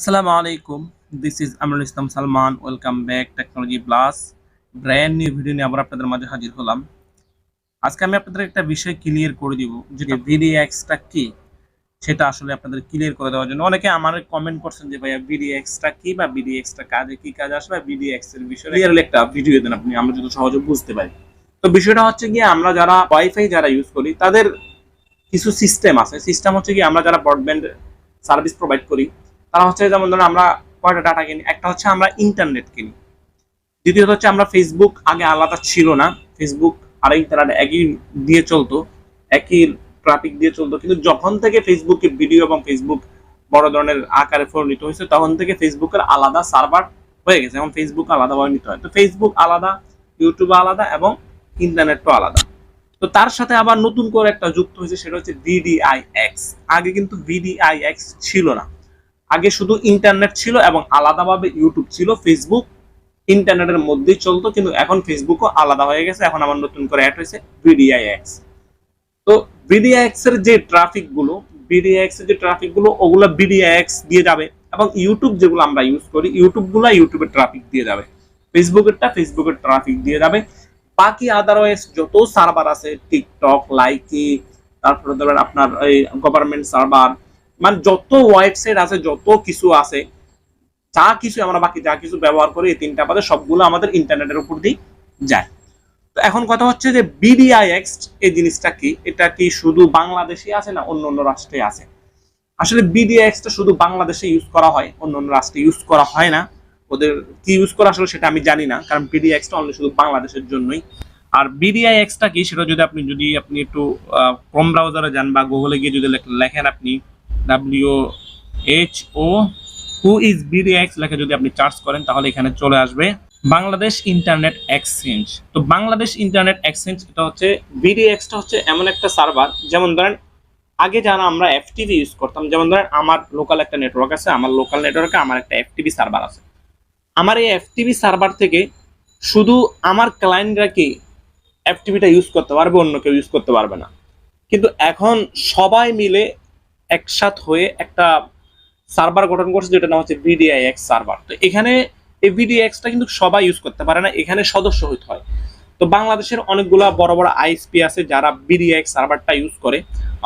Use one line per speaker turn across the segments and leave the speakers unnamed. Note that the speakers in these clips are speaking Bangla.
Assalamu alaikum. This is Aminul Islam Salman. Welcome back Technology Plus. Brand new video নিয়ে আবার আপনাদের মাঝে হাজির হলাম। আজকে আমি আপনাদের একটা বিষয় ক্লিয়ার করে দিব, যে bdx-টা কি সেটা আসলে আপনাদের ক্লিয়ার করে দেওয়ার জন্য অনেকে আমার কমেন্ট করছেন যে ভাইয়া bdx-টা কি বা bdx-টা কাজে কি কাজ আসবে, bdx এর বিষয়ে ক্লিয়ারলি একটা ভিডিও দেন আপনি, আমরা যত সহজে বুঝতে পারি। তো বিষয়টা হচ্ছে গিয়ে আমরা যারা ওয়াইফাই যারা ইউজ করি তাদের কিছু সিস্টেম আছে। সিস্টেম হচ্ছে কি, আমরা যারা ব্রডব্যান্ড সার্ভিস প্রোভাইড করি তারা হচ্ছে, যেমন ধরুন আমরা কয়টা ডাটা কিনি। একটা হচ্ছে আমরা ইন্টারনেট কিনি, দ্বিতীয়ত হচ্ছে আমরা ফেসবুক আগে আলাদা ছিল না, ফেসবুক আর ইন্টারনেট একই দিয়ে চলতো, একই ট্রাফিক দিয়ে চলতো। কিন্তু যখন থেকে ফেসবুকে ভিডিও এবং ফেসবুক বড় ধরনের আকারে পরিণত হয়েছে তখন থেকে ফেসবুকের আলাদা সার্ভার হয়ে গেছে, এখন ফেসবুক আলাদাভাবে নিতে হয়। তো ফেসবুক আলাদা, ইউটিউব আলাদা এবং ইন্টারনেটও আলাদা। তো তার সাথে আবার নতুন করে একটা যুক্ত হয়েছে, সেটা হচ্ছে bdix। আগে কিন্তু bdix ছিল না, আগে শুধু ইন্টারনেট ছিল এবং আলাদাভাবে ইউটিউব ছিল, ফেসবুক ইন্টারনেটের মধ্যেই চলতো। কিন্তু এখন ফেসবুকও আলাদা হয়ে গেছে, এখন আবার নতুন করে অ্যাড হয়েছে bdix। তো bdix এর যে ট্রাফিক গুলো ওগুলো bdix দিয়ে যাবে, এবং ইউটিউব যেগুলো আমরা ইউজ করি ইউটিউবের ট্রাফিক দিয়ে যাবে, ফেসবুকের ট্রাফিক দিয়ে যাবে। বাকি আদারওয়াইজ যত সার্ভার আছে, টিকটক, লাইকি, তারপরে ধরেন আপনার এই গভর্নমেন্ট সার্ভার, মানে যত ওয়েবসাইট আছে, যত কিছু আছে, যা কিছু ব্যবহার করি, এই তিনটা বাদে সবগুলো আমাদের ইন্টারনেটের উপর দিয়ে যায়। তো এখন কথা হচ্ছে যে bdix এই জিনিসটা কি, এটা কি শুধু বাংলাদেশে আছে না অন্য অন্য রাষ্ট্রে আছে? আসলে bdix-টা শুধু বাংলাদেশে ইউজ করা হয়, অন্য অন্য রাষ্ট্রে ইউজ করা হয় না। ওদের কি ইউজ করা আসলে সেটা আমি জানি না, কারণ bdix-টা অনলি শুধু বাংলাদেশের জন্যই। আর bdix-টা কি সেটা যদি আপনি একটু ক্রোম ব্রাউজারে যান বা গুগলে গিয়ে যদি লেখেন আপনি WHO হু ইজ bdix লেখে যদি আপনি সার্চ করেন তাহলে এখানে চলে আসবে বাংলাদেশ ইন্টারনেট এক্সচেঞ্জ। তো বাংলাদেশ ইন্টারনেট এক্সচেঞ্জ এটা হচ্ছে, bdx-টা হচ্ছে এমন একটা সার্ভার, যেমন ধরেন আগে যারা আমরা এফটিভি ইউজ করতাম, যেমন ধরেন আমার লোকাল একটা নেটওয়ার্ক আছে, আমার লোকাল নেটওয়ার্কে আমার একটা এফটিভি সার্ভার আছে। আমার এই এফটিভি সার্ভার থেকে শুধু আমার ক্লায়েন্টরা কি এফটিভিটা ইউজ করতে পারবে, অন্য কেউ ইউজ করতে পারবে না। কিন্তু এখন সবাই মিলে একসাথ হয়ে একটা সার্ভার গঠন করছে, যেটা নাম হচ্ছে bdix সার্ভার। তো এখানে এই bdx-টা কিন্তু সবাই ইউজ করতে পারে না, এখানে সদস্য হইতে হয়। তো বাংলাদেশের অনেকগুলা বড় বড় আইএসপি আছে যারা bdix সার্ভারটা ইউজ করে,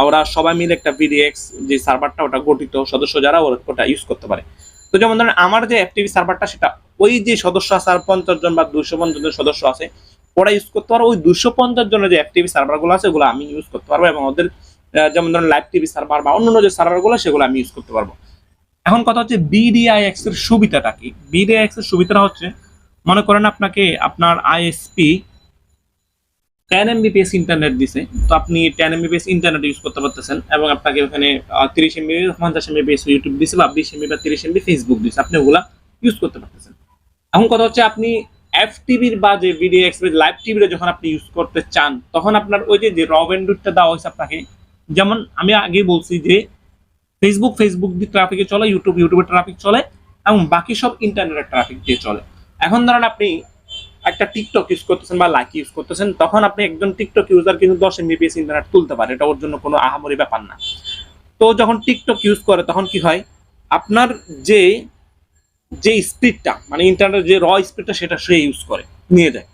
ওরা সবাই মিলে একটা bdx যে সার্ভারটা ওটা গঠিত, সদস্য যারা ওটা ইউজ করতে পারে। তো যেমন ধরেন আমার যে এফটিভি সার্ভারটা, সেটা ওই যে সদস্য আছে আর 50 জন বা 250 জন সদস্য আছে, ওরা ইউজ করতে পারো। ওই 250 জনের যে এফটিভি সার্ভারগুলো আছে ওগুলো আমি ইউজ করতে পারবো, এবং ওদের যেমন ধরেন লাইভ টিভি সার্ভার বা অন্যান্য যে সার্ভারগুলো সেগুলো আমি ইউজ করতে পারবো। এখন কথা হচ্ছে bdix এর সুবিধাটা কি। bdix এর সুবিধাটা হচ্ছে, মনে করেন আপনাকে আপনার আইএসপি 10 Mbps ইন্টারনেট দিছে, তো আপনি 10 Mbps ইন্টারনেট ইউজ করতে পারতেছেন, এবং আপনাকে ওখানে 30 Mbps 50 Mbps ইউটিউব দিছে, বা 20 MB বা 30 MB ফেসবুক দিছে, আপনি ওগুলা ইউজ করতে পারতেছেন। এখন কথা হচ্ছে, আপনি এফটিভির বা যে bdx লাইভ টিভির যখন আপনি ইউজ করতে চান, তখন আপনার ওই যে র ব্যান্ডউইথটা দেওয়া হয়েছে আপনাকে, যেমন আমি আগে বলছি যে ফেসবুক দিয়ে ট্রাফিকে চলে, ইউটিউবের ট্রাফিক চলে, এবং বাকি সব ইন্টারনেটের ট্রাফিক দিয়ে চলে। এখন ধরেন আপনি একটা টিকটক ইউজ করতেছেন বা লাইক ইউজ করতেছেন, তখন আপনি একজন টিকটক ইউজার কিন্তু 10 Mbps ইন্টারনেট তুলতে পারে, এটা ওর জন্য কোনো আহামরি ব্যাপার না। তো যখন টিকটক ইউজ করে তখন কি হয়, আপনার যে স্পিডটা, মানে ইন্টারনেট যে র স্পিডটা, সেটা সে ইউজ করে নিয়ে যায়।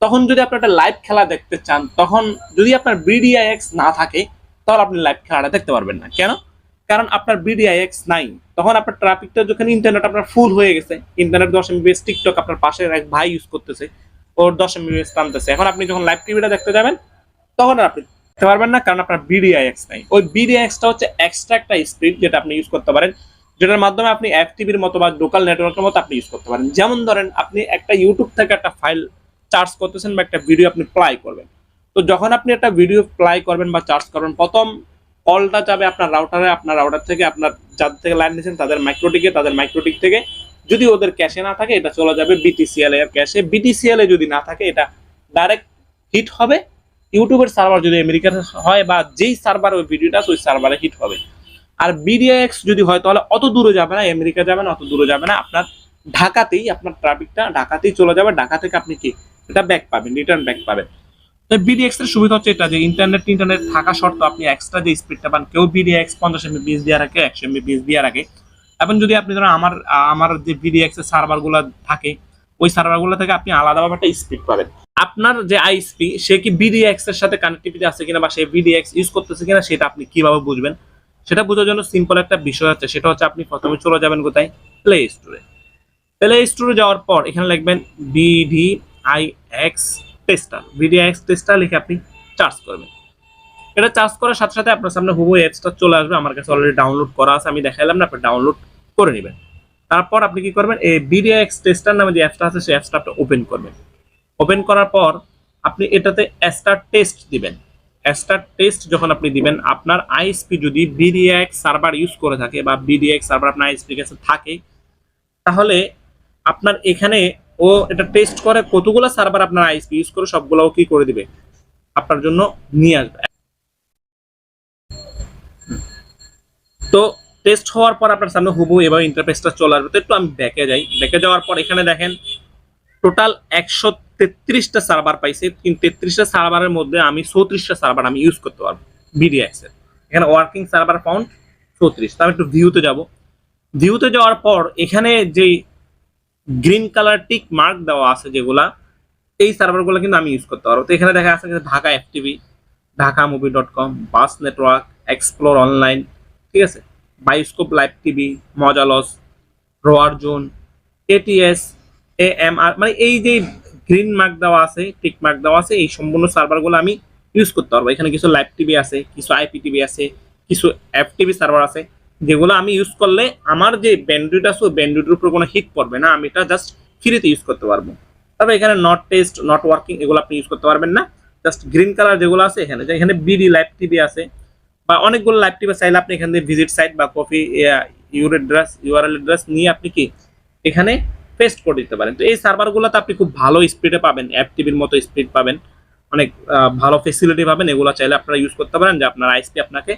তখন যদি আপনি একটা লাইভ খেলা দেখতে চান, তখন যদি আপনার bdix না থাকে তাহলে আপনি লাইভ খেলাটা দেখতে পারবেন না। কেন? কারণ আপনার bdix নাই। তখন আপনার ট্রাফিকটা যখন ইন্টারনেট আপনার ফুল হয়ে গেছে, ইন্টারনেট 10 Mbps, টিকটক আপনার পাশের এক ভাই ইউজ করতেছে, ওর 10 Mbps টানতেছে, এখন আপনি যখন লাইভ টিভিটা দেখতে যাবেন তখন আপনি দেখতে পারবেন না, কারণ আপনার bdix নাই। ওই bdx-টা হচ্ছে এক্সট্রা একটা স্পিড যেটা আপনি ইউজ করতে পারেন, যেটার মাধ্যমে আপনি এফটিভির মতো বা লোকাল নেটওয়ার্কের মতো আপনি ইউজ করতে পারেন। যেমন ধরেন আপনি একটা ইউটিউব থেকে একটা ফাইল চার্জ করতেছেন বা একটা ভিডিও আপনি প্লাই করবেন, তো যখন আপনি একটা ভিডিও প্লাই করবেন বা চার্জ করবেন, প্রথম কলটা যাবে আপনার রাউটারে, আপনার রাউটার থেকে আপনার যাদের থেকে লাইন নিয়েছেন তাদের মাইক্রোটিক থেকে যদি ওদের ক্যাশে না থাকে, এটা চলে যাবে বিটিসিএল এর ক্যাশে। বিটিসিএল এ যদি না থাকে, এটা ডাইরেক্ট হিট হবে ইউটিউবের সার্ভার, যদি আমেরিকার হয় বা যেই সার্ভার ওই ভিডিওটা ওই সার্ভারে হিট হবে। আর bdx যদি হয় তাহলে অত দূরে যাবে না, আমেরিকা যাবে না, অত দূরে যাবে না, আপনার ঢাকাতেই, আপনার ট্রাফিকটা ঢাকাতেই চলে যাবে, ঢাকা থেকে আপনি কি এটা ব্যাক পাবেন, রিটার্ন ব্যাক পাবেন। তো bdx এর সুবিধা হচ্ছে এটা যে ইন্টারনেট থাকা সত্ত্বেও আপনি এক্সট্রা যে স্পিডটা পান, কেউ bdx 50 Mbps দিয়ে রাখে, 100 Mbps দিয়ে রাখে, এখন যদি আপনি ধরেন আমার আমার যে বিডিএক্স এর সার্ভারগুলো থাকে, ওই সার্ভারগুলো থেকে আপনি আলাদাভাবে একটা স্পিড পাবেন। আপনার যে আইএসপি সে কি বিডিএক্স এর সাথে কানেক্টিভিটি আছে কিনা বা সে বিডিএক্স ইউজ করতেছে কিনা সেটা আপনি কিভাবে বুঝবেন? সেটা বোঝার জন্য সিম্পল একটা বিষয় আছে, সেটা হচ্ছে আপনি প্রথমে চলে যাবেন কোথায়, প্লে স্টোরে। প্লে স্টোরে যাওয়ার পর এখানে লিখবেন বিডিআইএক্স টেস্টার, বিডিআইএক্স টেস্টার লিখে আপনি চার্জ করবেন। এটা চার্জ করার সাথে সাথে আপনার সামনে হুবহু অ্যাপসটা চলে আসবে। আমার কাছে অলরেডি ডাউনলোড করা আছে, আমি দেখাইলাম না, আপনি ডাউনলোড করে নেবেন। তারপর আপনি কি করবেন, এই বিডিএক্স টেস্টার নামে যে অ্যাপসটা আছে সেই অ্যাপসটা আপনি ওপেন করবেন। ওপেন করার পর আপনি এটাতে স্টার্ট টেস্ট দিবেন। স্টার্ট টেস্ট যখন আপনি দিবেন, আপনার আইএসপি যদি বিডিএক্স সার্ভার ইউজ করে থাকে বা বিডিএক্স সার্ভার আপনার আইএসপি কাছে থাকে, তাহলে আপনার এখানে ও এটা টেস্ট করে কতগুলো সার্ভার আপনার আইএসপি ইউজ করে সবগুলো কি করে দিবে, আপনার জন্য নিয়ে আসবে। তো টেস্ট হওয়ার পর আপনার সামনে হুবহু এভাবে ইন্টারফেসটা চলে আসবে। তো একটু আমি ব্যাকে যাই, ব্যাকে যাওয়ার পর এখানে দেখেন টোটাল 133টা সার্ভার পাইছে, কিন্তু 33টা সার্ভারের মধ্যে আমি 34টা সার্ভার আমি ইউজ করতে পারবো বিডিএক্স এর। এখানে ওয়ার্কিং সার্ভার ফাউন্ড 34। তো আমি একটু ভিউতে যাব। ভিউতে যাওয়ার পর এখানে যে গ্রিন কালার টিক মার্ক দেওয়া আছে যেগুলা, এই সার্ভারগুলো কিন্তু আমি ইউজ করতে পারবো। তো এখানে দেখা আছে Dhaka FTV, Dhaka মুভি.com, bus network, explore online, ঠিক আছে, বায়োস্কোপ লাইভ টিভি, মজালস, রোয়ার জোন, এটিএস, এএমআর, মানে এই যে গ্রিন মার্ক দেওয়া আছে, টিক মার্ক দেওয়া আছে, এই সম্পূর্ণ সার্ভারগুলো আমি ইউজ করতে পারবো। এখানে কিছু লাইভ টিভি আছে, কিছু আইপিটিভি আছে, কিছু এফটিভি সার্ভার আছে, যেগুলো আমি ইউজ করলে আমার যে ব্যান্ডউইথ আছে ওই ব্যান্ডউইথের উপর কোনো হিট পড়বে না, আমি এটা জাস্ট ফ্রিতে ইউজ করতে পারবো। তবে এখানে নট টেস্ট, নট ওয়ার্কিং, এগুলো আপনি ইউজ করতে পারবেন না। জাস্ট গ্রিন কালার যেগুলো আছে এখানে, এখানে বিডি লাইভ টিভি আছে বা অনেকগুলো লাইভ টিভি চাইলে আপনি এখান থেকে ভিজিট সাইট বা কপি ইউআরএল অ্যাড্রেস নিয়ে আপনি কি এখানে পেস্ট করে দিতে পারেন। তো এই সার্ভারগুলোতে আপনি খুব ভালো স্পিডে পাবেন, অ্যাপ টিভির মতো স্পিড পাবেন, অনেক ভালো ফেসিলিটি পাবেন। এগুলো চাইলে আপনারা ইউজ করতে পারেন যে আপনার আইএসপি আপনাকে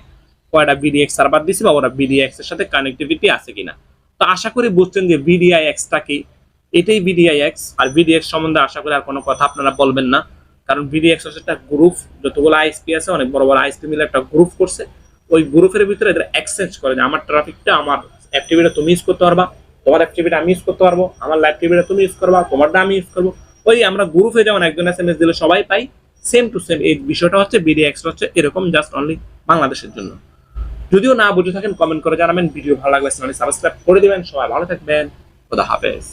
কয়টা বিডিএক্স সার্ভার দিচ্ছে বা ওরা বিডিএক্স এর সাথে কানেক্টিভিটি আছে কিনা। তো আশা করি বুঝছেন যে বিডিআইএক্সটা কি, এটাই বিডিআইএক্স। আর বিডিএক্স সম্বন্ধে আশা করি আর কোনো কথা আপনারা বলবেন না, কারণ বিডিএক্স হচ্ছে একটা গ্রুপ, যতগুলো আইএসপি আছে অনেক বড় বড় আইএসপি মিলে একটা গ্রুপ করছে। ওই গ্রুপের ভিতরে এদের এক্সচেঞ্জ করে যে আমার ট্রাফিকটা, আমার অ্যাক্টিভিটি তুমি ইউজ করতে পারবা, তোমার অ্যাক্টিভিটি আমি ইউজ করতে পারবো, আমার লাইভ টিভিটা তুমি ইউজ করবা, তোমারটা আমি ইউজ করবো। ওই আমরা গ্রুপে যেমন একজন এসএমএস দিলে সবাই পাই, সেম টু সেম এই বিষয়টা হচ্ছে বিডিএক্স হচ্ছে এরকম, জাস্ট অনলি বাংলাদেশের জন্য। যদিও না বুঝে থাকেন কমেন্ট করে জানাবেন। ভিডিও ভালো লাগলে চ্যানেলটি সাবস্ক্রাইব করে দিবেন। সবাই ভালো থাকবেন, খোদা হাফেজ।